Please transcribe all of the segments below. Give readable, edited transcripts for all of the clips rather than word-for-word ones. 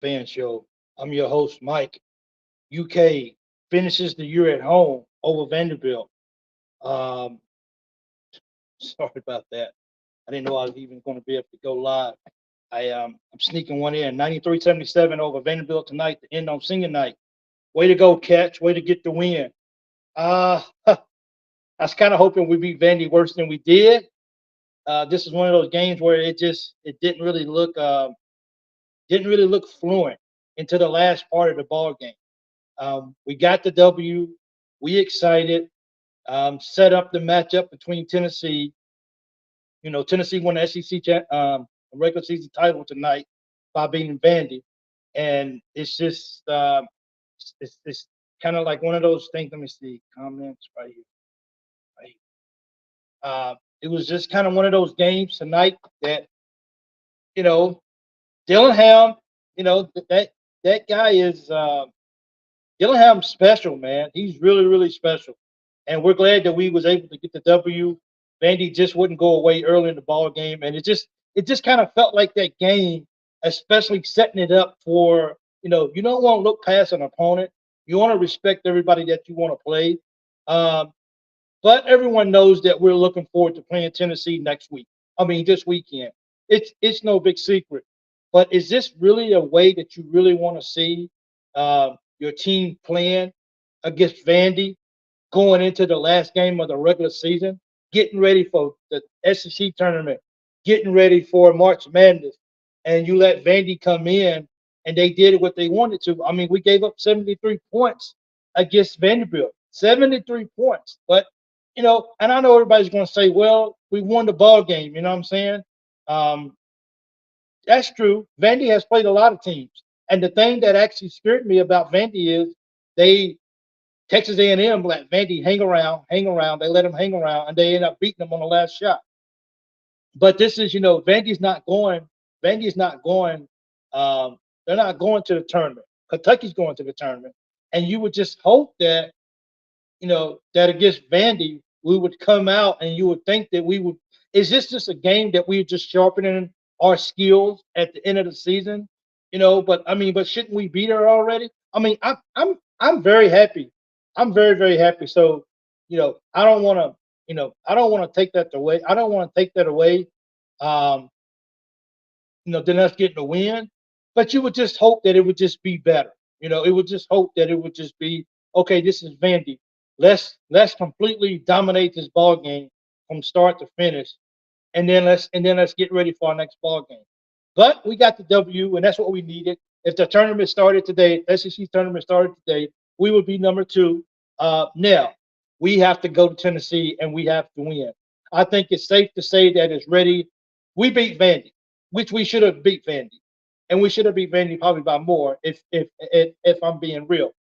Fan Show. I'm your host, Mike. UK finishes the year at home over Vanderbilt. Um, sorry about that. I didn't know I was even going to be able to go live. I'm sneaking one in. 93-77 over Vanderbilt tonight to end on senior night. Way to go, Catch. Way to get the win. I was kind of hoping we beat Vandy worse than we did. This is one of those games where it didn't really look fluent into the last part of the ball game. We got the W. We excited. Set up the matchup between Tennessee. You know, Tennessee won the SEC regular season title tonight by beating Vandy, and it's just it's kind of like one of those things. Let me see comments right here. Right here. It was just kind of one of those games tonight that you know Dillingham. That guy is Dillingham special, man. He's really, really special. And we're glad that we was able to get the W. Vandy just wouldn't go away early in the ball game. And it just kind of felt like that game, especially setting it up for, you don't want to look past an opponent. You want to respect everybody that you want to play. Um, but everyone knows that we're looking forward to playing Tennessee next week. I mean, this weekend. It's no big secret. But is this really a way that you really want to see your team playing against Vandy going into the last game of the regular season, getting ready for the SEC tournament, getting ready for March Madness, and you let Vandy come in and they did what they wanted to? I mean, we gave up 73 points against Vanderbilt, 73 points. But and I know everybody's going to say, "Well, we won the ball game." You know what I'm saying? Um, that's true. Vandy has played a lot of teams, and the thing that actually scared me about Vandy is they Texas A&M let Vandy hang around, hang around. They let them hang around, and they end up beating them on the last shot. But this is, Vandy's not going. Vandy's not going. They're not going to the tournament. Kentucky's going to the tournament, and you would just hope that that against Vandy we would come out, and you would think that we would. Is this just a game that we're just sharpening our skills at the end of the season? But I mean, but shouldn't we be there already? I mean, I'm very happy. I'm very, very happy. So, I don't want to, I don't want to take that away. I don't want to take that away. Um, than us getting a win. But you would just hope that it would just be better. It would just hope that it would just be okay. This is Vandy. Let's completely dominate this ball game from start to finish, and then let's get ready for our next ball game. But we got the W, and that's what we needed. If the tournament started today, SEC tournament started today, we would be number two. Now we have to go to Tennessee, and we have to win. I think it's safe to say that it's ready. We beat Vandy, which we should have beat Vandy, and we should have beat Vandy probably by more if I'm being real.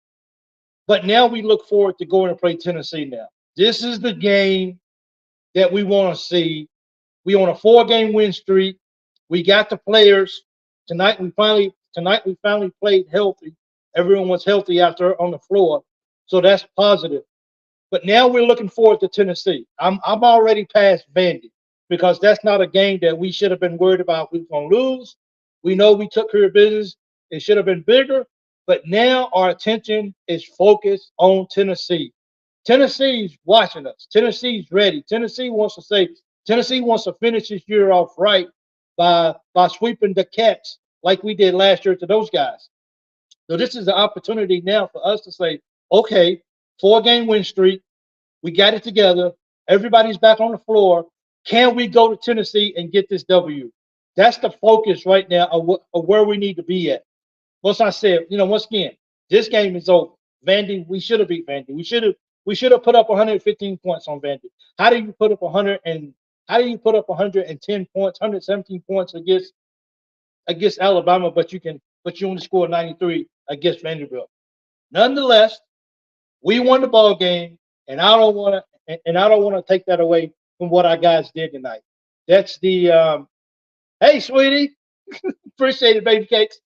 But now we look forward to going to play Tennessee now. This is the game that we want to see. We on a 4-game win streak. We got the players. Tonight we finally played healthy. Everyone was healthy after on the floor. So that's positive. But now we're looking forward to Tennessee. I'm already past Vandy because that's not a game that we should have been worried about. We are gonna lose. We know we took care of business. It should have been bigger. But now our attention is focused on Tennessee. Tennessee's watching us. Tennessee's ready. Tennessee wants to finish this year off right by sweeping the Cats like we did last year to those guys. So this is the opportunity now for us to say, okay, 4-game win streak. We got it together. Everybody's back on the floor. Can we go to Tennessee and get this W? That's the focus right now of where we need to be at. Once I said, once again, this game is over. Vandy, we should have beat Vandy. We should have put up 115 points on Vandy. How do you put up 100 and how do you put up 110 points, 117 points against Alabama, but you only scored 93 against Vanderbilt? Nonetheless, we won the ball game, and I don't want to take that away from what our guys did tonight. That's the hey, sweetie, appreciate it, baby cakes.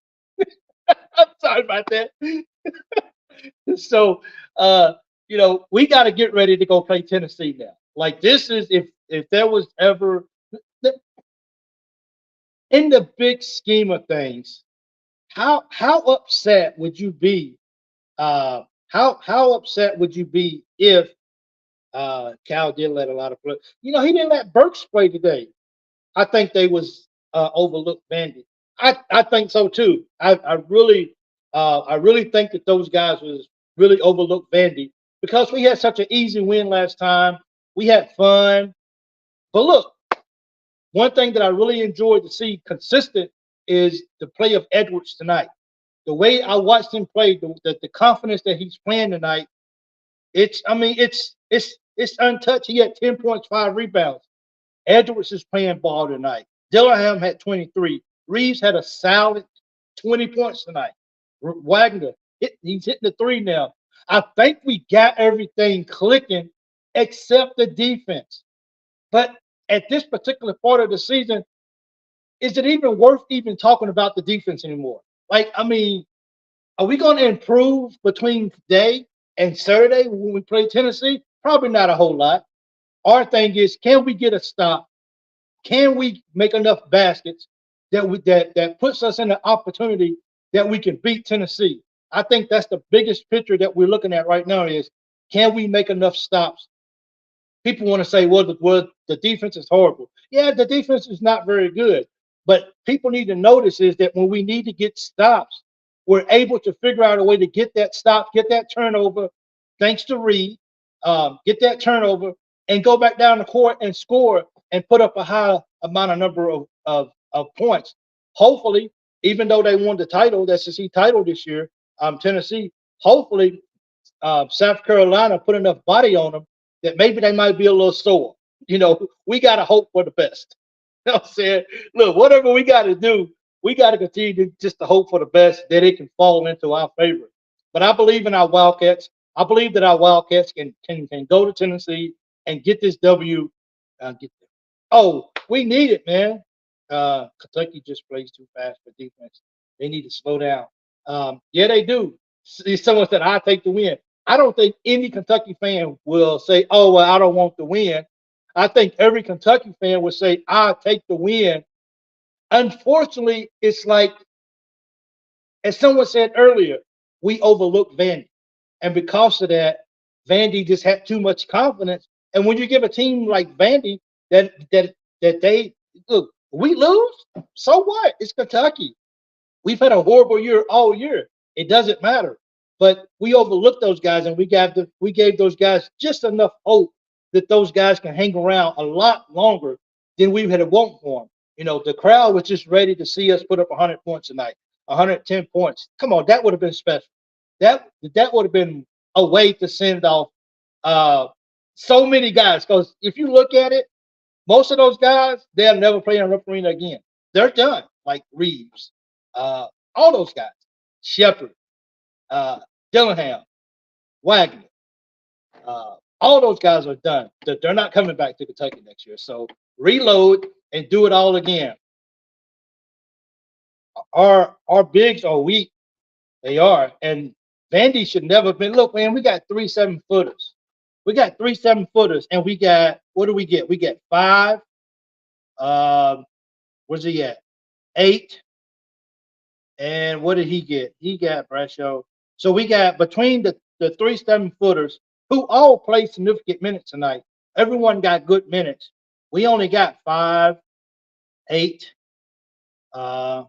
I'm sorry about that. So, we got to get ready to go play Tennessee now. Like this is if there was ever in the big scheme of things, how upset would you be? How upset would you be if Cal did let a lot of play? He didn't let Burks play today. I think they was overlooked Vandy. I think so too. I really think that those guys was really overlooked Vandy because we had such an easy win last time. We had fun. But look, one thing that I really enjoyed to see consistent is the play of Edwards tonight. The way I watched him play, the confidence that he's playing tonight, it's untouched. He had 10 points, 5 rebounds. Edwards is playing ball tonight. Dillingham had 23. Reeves had a solid 20 points tonight. Wagner, he's hitting the three now. I think we got everything clicking except the defense. But at this particular part of the season, is it even worth even talking about the defense anymore? Like, are we going to improve between today and Saturday when we play Tennessee? Probably not a whole lot. Our thing is, can we get a stop? Can we make enough baskets that puts us in the opportunity that we can beat Tennessee? I think that's the biggest picture that we're looking at right now is, can we make enough stops? People want to say, well, the defense is horrible. Yeah, the defense is not very good. But people need to notice is that when we need to get stops, we're able to figure out a way to get that stop, get that turnover, thanks to Reed, get that turnover, and go back down the court and score and put up a high amount of number of points. Hopefully, even though they won the title, the SEC title this year, Tennessee, hopefully South Carolina put enough body on them that maybe they might be a little sore. We got to hope for the best. You know what I'm saying? Look, whatever we got to do, we got to continue just to hope for the best that it can fall into our favor. But I believe in our Wildcats. I believe that our Wildcats can go to Tennessee and get this W. Oh, we need it, man. Kentucky just plays too fast for defense. They need to slow down. Yeah, they do. Someone said, I take the win. I don't think any Kentucky fan will say, oh, well, I don't want the win. I think every Kentucky fan would say, I'll take the win. Unfortunately, it's like, as someone said earlier, we overlooked Vandy. And because of that, Vandy just had too much confidence. And when you give a team like Vandy that they look, we lose, so what? It's Kentucky. We've had a horrible year all year. It doesn't matter. But we overlooked those guys, and we gave those guys just enough hope that those guys can hang around a lot longer than we had want for them. The crowd was just ready to see us put up 100 points tonight, 110 points. Come on, that would have been special. That would have been a way to send off so many guys. Because if you look at it, most of those guys, they'll never play in Rupp Arena again. They're done, like Reeves, all those guys, Shepard, Dillingham, Wagner, all those guys are done. They're not coming back to Kentucky next year. So reload and do it all again. Our bigs are weak. They are. And Vandy should never have been. Look, man, we got 3 7-footers. We got 3 7-footers, and we got, what do we get? We get 5. Where's he at? 8. And what did he get? He got Bradshaw. So we got between the 3 7-footers who all played significant minutes tonight. Everyone got good minutes. We only got 5, 8.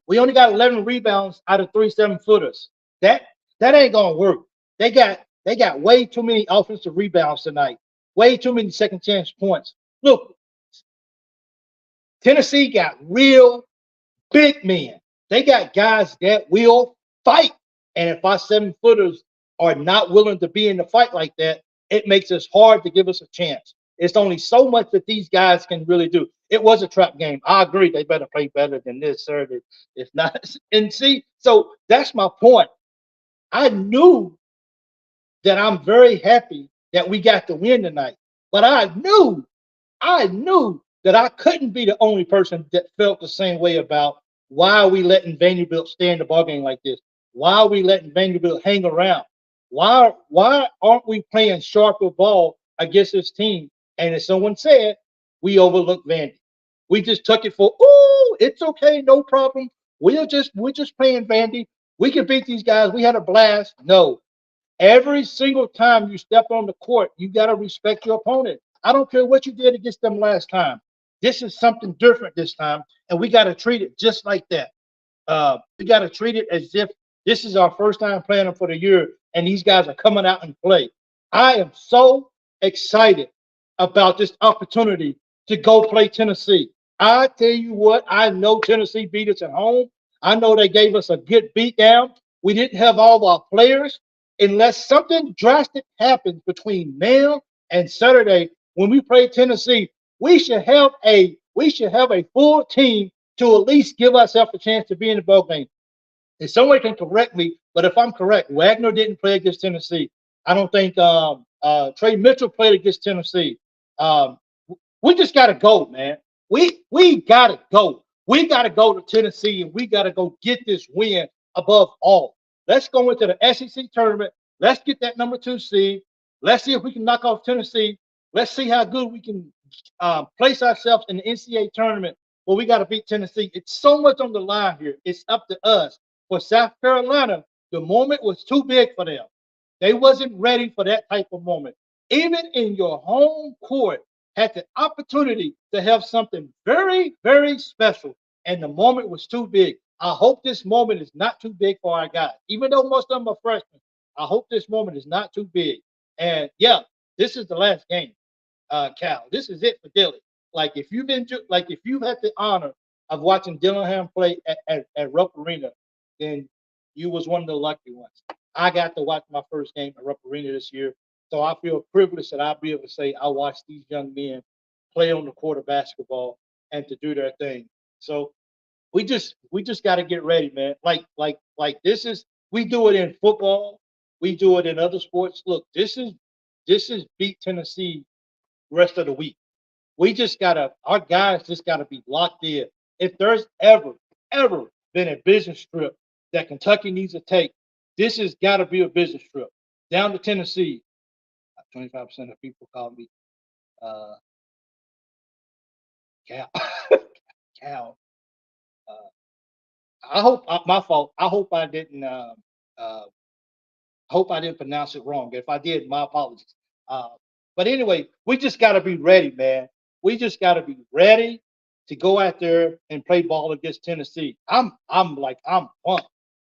We only got 11 rebounds out of 3 7-footers. That ain't gonna work. They got way too many offensive rebounds tonight. Way too many second chance points. Look, Tennessee got real big men. They got guys that will fight. And if our 7-footers are not willing to be in the fight like that, it makes it hard to give us a chance. It's only so much that these guys can really do. It was a trap game. I agree. They better play better than this, sir. If not, and see, so that's my point. I knew that I'm very happy that we got the win tonight, but I knew that I couldn't be the only person that felt the same way about why are we letting Vanderbilt stay in the ballgame like this? Why are we letting Vanderbilt hang around? Why aren't we playing sharper ball against this team? And as someone said, we overlooked Vandy. We just took it for, oh, it's okay, no problem. We're just playing Vandy. We can beat these guys. We had a blast. No, every single time you step on the court, you got to respect your opponent. I don't care what you did against them last time. This is something different this time, and we got to treat it just like that. We got to treat it as if this is our first time playing them for the year, and these guys are coming out and play. I am so excited about this opportunity to go play Tennessee. I tell you what, I know Tennessee beat us at home. I know they gave us a good beat down. We didn't have all our players. Unless something drastic happens between now and Saturday when we play Tennessee, we should have a full team to at least give ourselves a chance to be in the ball game. And someone can correct me, but if I'm correct, Wagner didn't play against Tennessee. I don't think Trey Mitchell played against Tennessee. Um, we just got to go, man. We got to go. We got to go to Tennessee and we got to go get this win above all. Let's go into the SEC tournament. Let's get that number 2 seed. Let's see if we can knock off Tennessee. Let's see how good we can place ourselves in the NCAA tournament. Well, we got to beat Tennessee. It's so much on the line here. It's up to us. For South Carolina, the moment was too big for them. They wasn't ready for that type of moment. Even in your home court, had the opportunity to have something very, very special, and the moment was too big. I hope this moment is not too big for our guys. Even though most of them are freshmen, I hope this moment is not too big. And yeah, this is the last game, Cal. This is it for Dilly. Like if you've had the honor of watching Dillingham play at Rupp Arena, then you was one of the lucky ones. I got to watch my first game at Rupp Arena this year, so I feel privileged that I'll be able to say I watched these young men play on the court of basketball and to do their thing. So we just got to get ready, man. Like this is we do it in football, we do it in other sports. Look, this is beat Tennessee rest of the week. Our guys just gotta be locked in. If there's ever been a business trip that Kentucky needs to take, this has got to be a business trip down to Tennessee. 25% of people call me uh, Cal. Cal. Uh, I hope my fault. Uh, I hope I didn't pronounce it wrong. If I did, my apologies. Uh, but anyway, we just got to be ready, man. We just got to be ready to go out there and play ball against Tennessee. I'm pumped.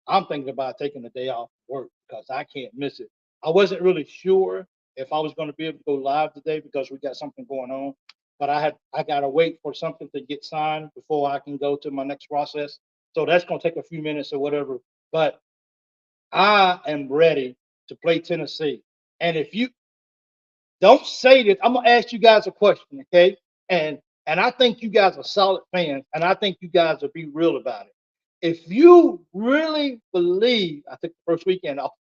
I'm thinking about taking the day off work because I can't miss it. I wasn't really sure if I was going to be able to go live today because we got something going on, but I gotta wait for something to get signed before I can go to my next process. So that's going to take a few minutes or whatever. But I am ready to play Tennessee. And if you don't say this, I'm gonna ask you guys a question, okay? And and I think you guys are solid fans, and I think you guys will be real about it. If you really believe, I took the first weekend off.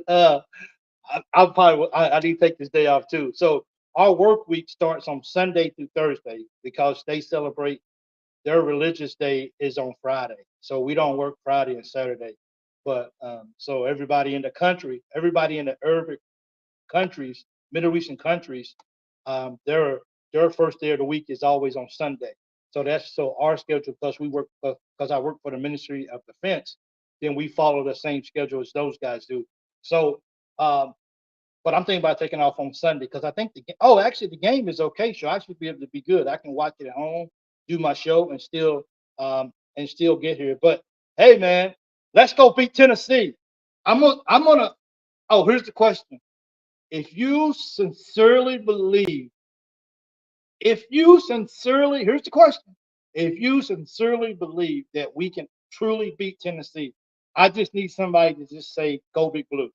uh, I need to take this day off too. So our work week starts on Sunday through Thursday because they celebrate their religious day is on Friday. So we don't work Friday and Saturday. But so everybody in the country, everybody in the Arabic countries, Middle Eastern countries, their first day of the week is always on Sunday. So our schedule because we work because I work for the Ministry of Defense, then we follow the same schedule as those guys do. So um, but I'm thinking about taking off on Sunday because I think actually the game is okay. So I should be able to be good. I can watch it at home, do my show, and still get here. But hey, man, let's go beat Tennessee. I'm gonna. Oh, here's the question: If you sincerely believe, here's the question: If you sincerely believe that we can truly beat Tennessee, I just need somebody to just say, "Go Big Blue."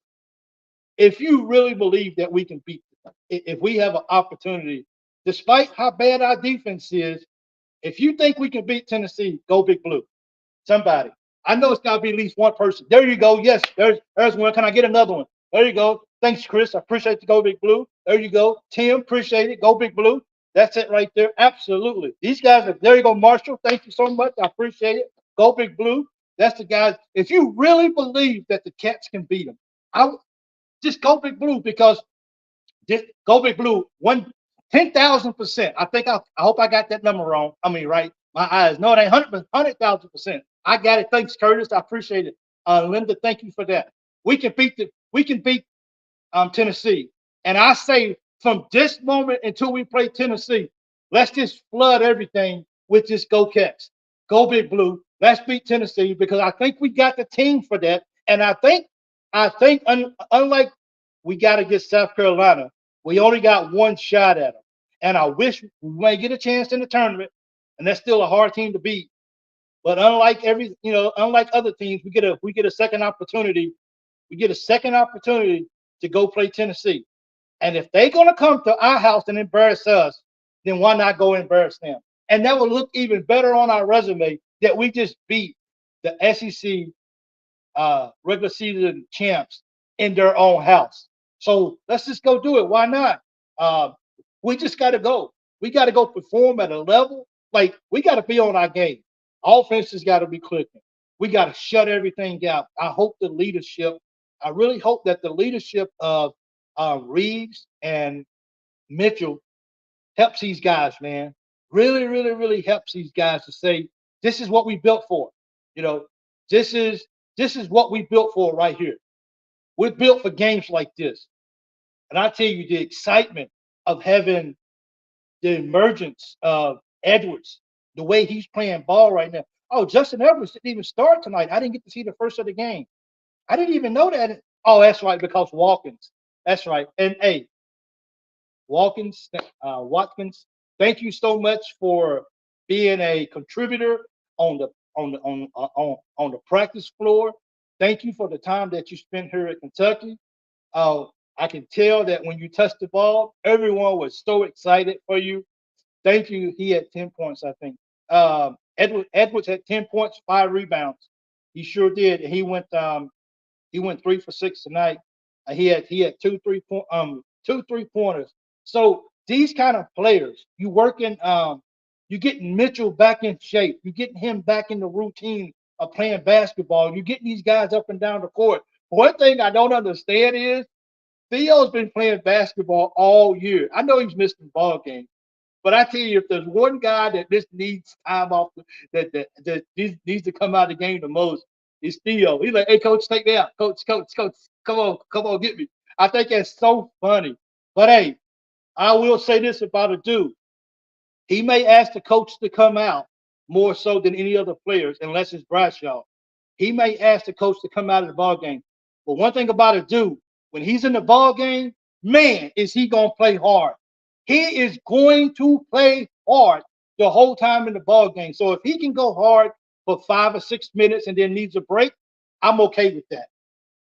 If you really believe that we can beat them, if we have an opportunity, despite how bad our defense is, if you think we can beat Tennessee, go Big Blue. Somebody. I know it's got to be at least one person. There you go. Yes, there's one. Can I get another one? There you go. Thanks, Chris. I appreciate the Go Big Blue. There you go. Tim, appreciate it. Go Big Blue. That's it right there. Absolutely. These guys are there you go, Marshall. Thank you so much. I appreciate it. Go Big Blue. That's the guys. If you really believe that the Cats can beat them, I just go Big Blue because this go Big Blue 10,000%. I hope I got that number wrong. I mean, right? My eyes. No, it ain't 100,000%. I got it. Thanks, Curtis. I appreciate it. Linda, thank you for that. We can beat Tennessee. And I say from this moment until we play Tennessee, let's just flood everything with just go Cats. Go Big Blue. Let's beat Tennessee because I think we got the team for that. And I think unlike we got to get South Carolina, we only got one shot at them. And I wish we may get a chance in the tournament. And that's still a hard team to beat. But unlike other teams, we get a second opportunity. We get a second opportunity to go play Tennessee. And if they're gonna come to our house and embarrass us, then why not go embarrass them? And that will look even better on our resume that we just beat the SEC regular season champs in their own house. So let's just go do it. Why not? Uh, we just got to go. We got to go perform at a level. Like we got to be on our game. Offense has got to be clicking. We got to shut everything out. I hope the leadership. I really hope that the leadership of Reeves and Mitchell helps these guys, man. Really, really, really helps these guys to say, this is what we built for. You know, this is this is what we built for right here. We're built for games like this. And I tell you, the excitement of having the emergence of Edwards, the way he's playing ball right now. Oh, Justin Edwards didn't even start tonight. I didn't get to see the first of the game. I didn't even know that. Oh, that's right, because Watkins. That's right. And hey, Watkins, thank you so much for being a contributor on the practice floor. Thank you for the time that you spent here at Kentucky. Uh, I can tell that when you touched the ball, everyone was so excited for you. Thank you. He had 10 points, I think. Edwards had 10 points, 5 rebounds. He sure did. He went 3 for 6 tonight. He had two 3 pointers. So these kind of players, you getting Mitchell back in shape. You getting him back in the routine of playing basketball. You getting these guys up and down the court. One thing I don't understand is Theo's been playing basketball all year. I know he's missing ball games, but I tell you, if there's one guy that just needs time off, that needs to come out of the game the most, it's Theo. He's like, "Hey, coach, take me out. Coach, come on, get me." I think that's so funny. But hey, I will say this about a dude. He may ask the coach to come out more so than any other players, unless it's Bradshaw. He may ask the coach to come out of the ball game. But one thing about a dude, when he's in the ball game, man, is he gonna play hard. He is going to play hard the whole time in the ball game. So if he can go hard for 5 or 6 minutes and then needs a break, I'm okay with that.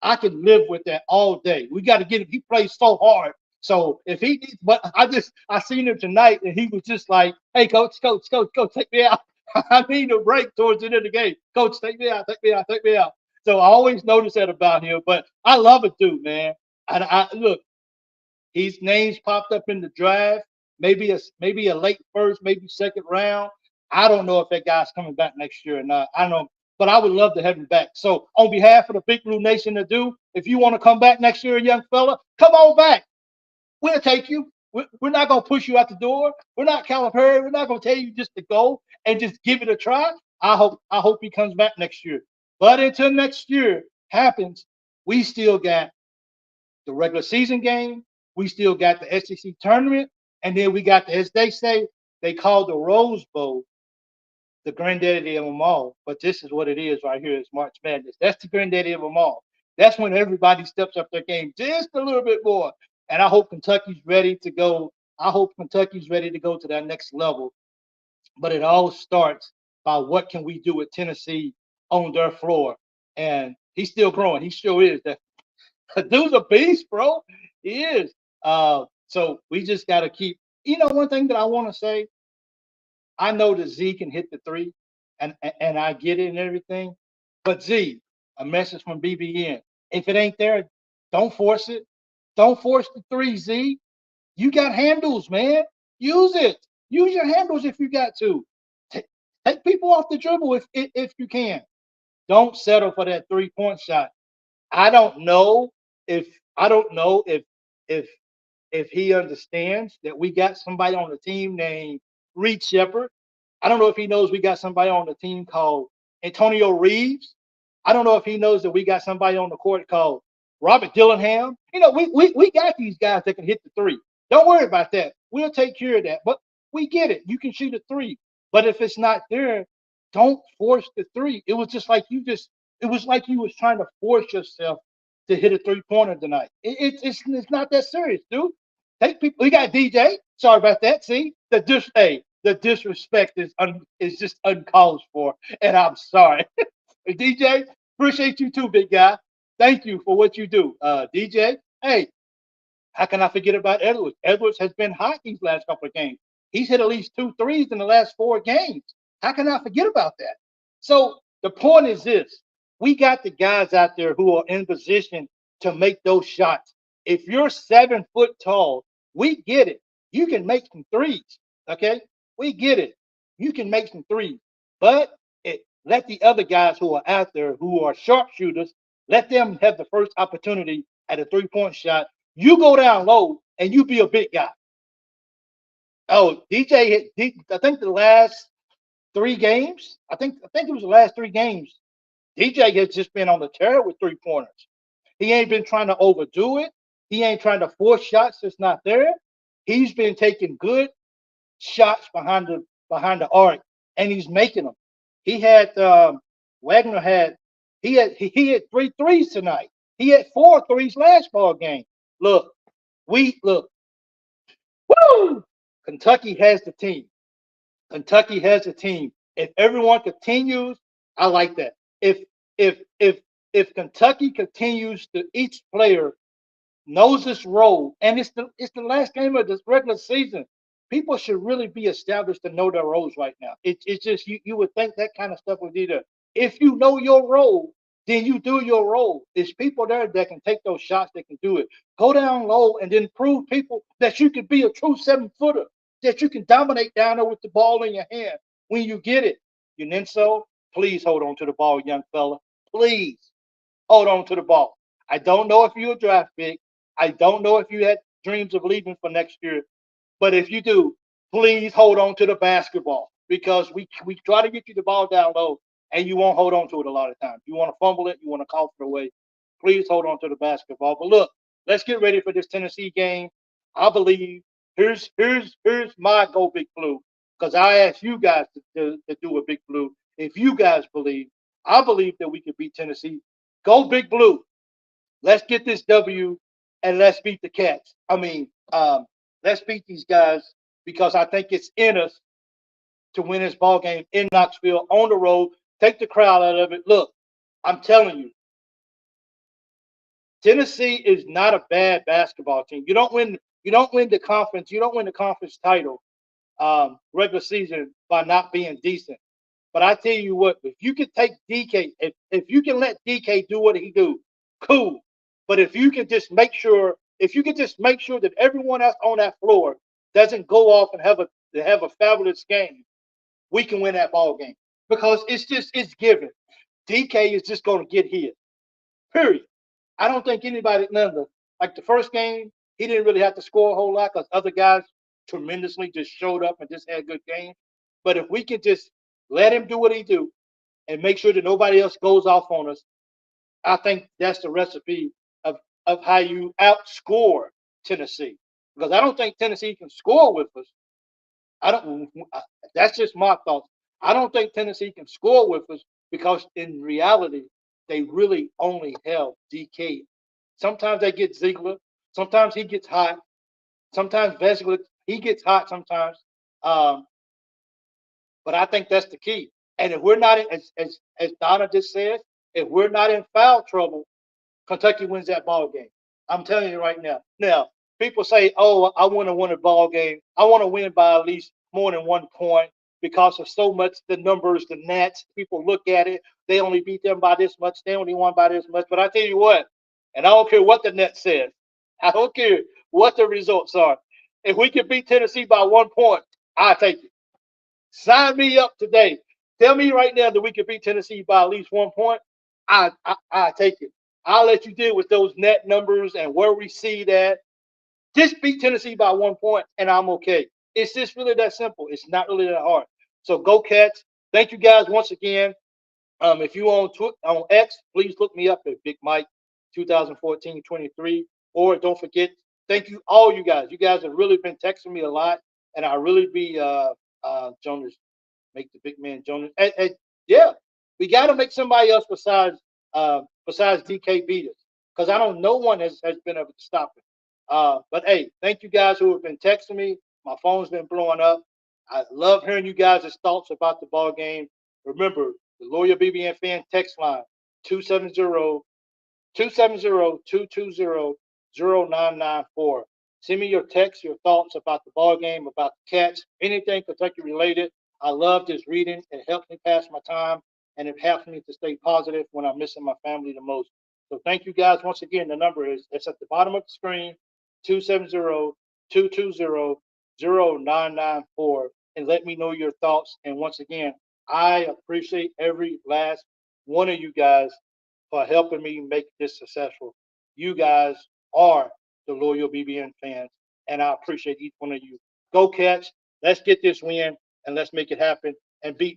I can live with that all day. We got to get him. He plays so hard. So if he needs, but I seen him tonight and he was just like, "Hey, coach, take me out. I need a break towards the end of the game. Coach, take me out." So I always notice that about him. But I love it, dude, man. And I look, his names popped up in the draft. Maybe a late first, maybe second round. I don't know if that guy's coming back next year or not. I don't know, but I would love to have him back. So on behalf of the Big Blue Nation to do, if you want to come back next year, young fella, come on back. We'll take you. We're not gonna push you out the door. We're not Calipari. We're not gonna tell you just to go and just give it a try. I hope he comes back next year. But until next year happens, we still got the regular season game. We still got the SEC tournament, and then we got as they say, they call the Rose Bowl the granddaddy of them all. But this is what it is right here. It's March Madness. That's the granddaddy of them all. That's when everybody steps up their game just a little bit more. And I hope Kentucky's ready to go. I hope Kentucky's ready to go to that next level. But it all starts by what can we do with Tennessee on their floor. And he's still growing. He sure is. That dude's a beast, bro. He is. So we just got to keep. One thing that I want to say, I know that Z can hit the three, and I get it and everything. But Z, a message from BBN. If it ain't there, don't force it. Don't force the three, Z. You got handles, man. Use it. Use your handles if you got to. Take people off the dribble if you can. Don't settle for that 3-point shot. I don't know if if if he understands that we got somebody on the team named Reed Shepard. I don't know if he knows we got somebody on the team called Antonio Reeves. I don't know if he knows that we got somebody on the court called Robert Dillingham. We got these guys that can hit the three. Don't worry about that. We'll take care of that. But we get it. You can shoot a three. But if it's not there, don't force the three. It was just like it was like you was trying to force yourself to hit a three-pointer tonight. It's not that serious, dude. Take people. We got DJ. Sorry about that. See the disrespect is just uncalled for, and I'm sorry. DJ, appreciate you too, big guy. Thank you for what you do. DJ, hey, how can I forget about Edwards? Edwards has been hot these last couple of games. He's hit at least 2 threes in the last 4 games. How can I forget about that? So the point is this: we got the guys out there who are in position to make those shots. If you're 7 foot tall, we get it. You can make some threes. Okay, we get it. You can make some threes, but let the other guys who are out there who are sharpshooters, let them have the first opportunity at a 3-point shot. You go down low and you be a big guy. Oh, DJ hit. I think the last 3 games. I think it was the last 3 games. DJ has just been on the tear with 3-pointers. He ain't been trying to overdo it. He ain't trying to force shots that's not there. He's been taking good shots behind the arc, and he's making them. He had Wagner he had 3 threes tonight. He had 4 threes last ball game. Look, we look. Woo! Kentucky has the team. Kentucky has a team. If everyone continues, I like that. If Kentucky continues to each player knows his role, and it's the last game of this regular season. People should really be established to know their roles right now. It's just you would think that kind of stuff would be there. If you know your role, then you do your role. There's people there that can take those shots, that can do it. Go down low and then prove people that you can be a true 7 footer, that you can dominate down there with the ball in your hand when you get it. Uninso, please hold on to the ball, young fella. Please hold on to the ball. I don't know if you're a draft pick. I don't know if you had dreams of leaving for next year, but if you do, please hold on to the basketball because we try to get you the ball down low and you won't hold on to it a lot of times. You want to fumble it, you want to cough it away. Please hold on to the basketball. But look, let's get ready for this Tennessee game. I believe here's my go big blue because I asked you guys to do a big blue. If you guys believe, I believe that we can beat Tennessee. Go big blue. Let's get this W and let's beat the Cats. Let's beat these guys because I think it's in us to win this ball game in Knoxville on the road. Take the crowd out of it. Look, I'm telling you, Tennessee is not a bad basketball team. You don't win. You don't win the conference. You don't win the conference title regular season by not being decent. But I tell you what, if you can take DK, if you can let DK do what he do, cool. But if you can just make sure, that everyone else on that floor doesn't go off and have a fabulous game, we can win that ball game because it's given. DK is just going to get hit. Period. I don't think anybody like the first game, he didn't really have to score a whole lot because other guys tremendously just showed up and just had good games. But if we can just let him do what he do and make sure that nobody else goes off on us, I think that's the recipe of how you outscore Tennessee. Because I don't think Tennessee can score with us. I don't. That's just my thoughts. I don't think Tennessee can score with us because in reality, they really only have DK. Sometimes they get Ziegler. Sometimes he gets hot. Sometimes Vesely, he gets hot sometimes. Um, but I think that's the key. And if we're not as Donna just said, if we're not in foul trouble, Kentucky wins that ball game. I'm telling you right now. Now, people say, "Oh, I want to win a ball game. I want to win by at least more than 1 point because of so much the numbers, the nets." People look at it. They only beat them by this much. They only won by this much. But I tell you what, and I don't care what the net says. I don't care what the results are. If we can beat Tennessee by 1 point, I take it. Sign me up today. Tell me right now that we can beat Tennessee by at least 1 point. I take it. I'll let you deal with those net numbers and where we see that. Just beat Tennessee by 1 point, and I'm okay. It's just really that simple. It's not really that hard. So go Cats. Thank you guys once again. If you on X, please look me up at Big Mike 2014-23. Or don't forget, thank you all you guys. You guys have really been texting me a lot, and I really be Jonas, make the big man Jonas. Yeah, we got to make somebody else besides DK beat us, because I don't no one has been able to stop it. But hey, thank you guys who have been texting me. My phone's been blowing up. I love hearing you guys' thoughts about the ball game. Remember, the Lawyer BBN fan text line 270 270-220-0994. Send me your text, your thoughts about the ball game, about the Cats, anything Kentucky related. I love this reading. It helps me pass my time, and it helps me to stay positive when I'm missing my family the most. So thank you guys once again. The number is it's at the bottom of the screen, 270-220-0994, and let me know your thoughts. And once again, I appreciate every last one of you guys for helping me make this successful. You guys are the loyal BBN fans, and I appreciate each one of you. Go Cats! Let's get this win and let's make it happen and beat